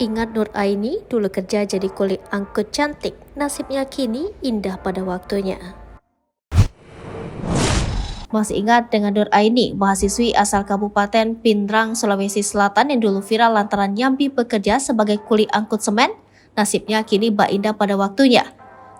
Ingat Nur Aini dulu kerja jadi kuli angkut cantik, nasibnya kini indah pada waktunya. Masih ingat dengan Nur Aini, mahasiswi asal Kabupaten Pindrang, Sulawesi Selatan yang dulu viral lantaran nyambi bekerja sebagai kuli angkut semen? Nasibnya kini bak indah pada waktunya.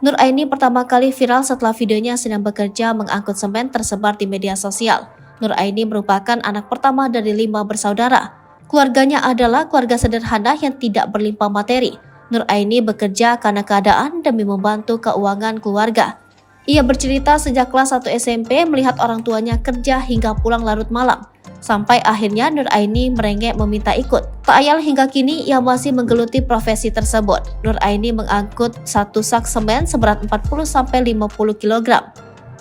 Nur Aini pertama kali viral setelah videonya sedang bekerja mengangkut semen tersebar di media sosial. Nur Aini merupakan anak pertama dari 5 bersaudara. Keluarganya adalah keluarga sederhana yang tidak berlimpah materi. Nur Aini bekerja karena keadaan demi membantu keuangan keluarga. Ia bercerita sejak kelas 1 SMP melihat orang tuanya kerja hingga pulang larut malam. Sampai akhirnya Nur Aini merengek meminta ikut. Tak ayal hingga kini ia masih menggeluti profesi tersebut. Nur Aini mengangkut satu sak semen seberat 40-50 kg.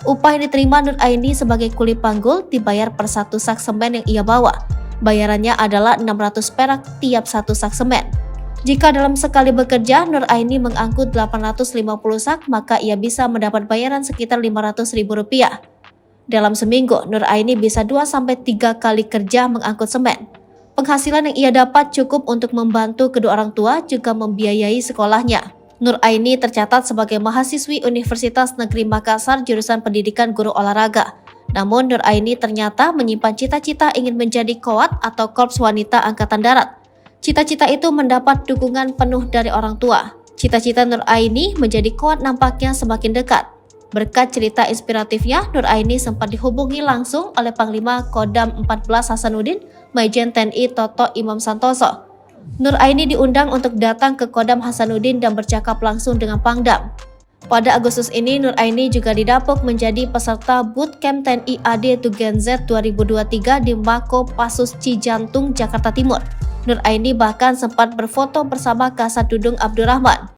Upah yang diterima Nur Aini sebagai kuli panggul dibayar per satu sak semen yang ia bawa. Bayarannya adalah 600 perak tiap satu sak semen. Jika dalam sekali bekerja Nur Aini mengangkut 850 sak, maka ia bisa mendapat bayaran sekitar Rp500.000. Dalam seminggu, Nur Aini bisa 2-3 kali kerja mengangkut semen. Penghasilan yang ia dapat cukup untuk membantu kedua orang tua juga membiayai sekolahnya. Nur Aini tercatat sebagai mahasiswi Universitas Negeri Makassar jurusan Pendidikan Guru Olahraga. Namun Nur Aini ternyata menyimpan cita-cita ingin menjadi Koat atau Korps Wanita Angkatan Darat. Cita-cita itu mendapat dukungan penuh dari orang tua. Cita-cita Nur Aini menjadi Koat nampaknya semakin dekat. Berkat cerita inspiratifnya, Nur Aini sempat dihubungi langsung oleh Panglima Kodam 14 Hasanuddin, Majen TNI Toto Imam Santoso. Nur Aini diundang untuk datang ke Kodam Hasanuddin dan bercakap langsung dengan Pangdam. Pada Agustus ini, Nur Aini juga didapuk menjadi peserta Bootcamp TNI AD Tugen Z 2023 di Mako Pasus Cijantung, Jakarta Timur. Nur Aini bahkan sempat berfoto bersama Kasat Dudung Abdurrahman.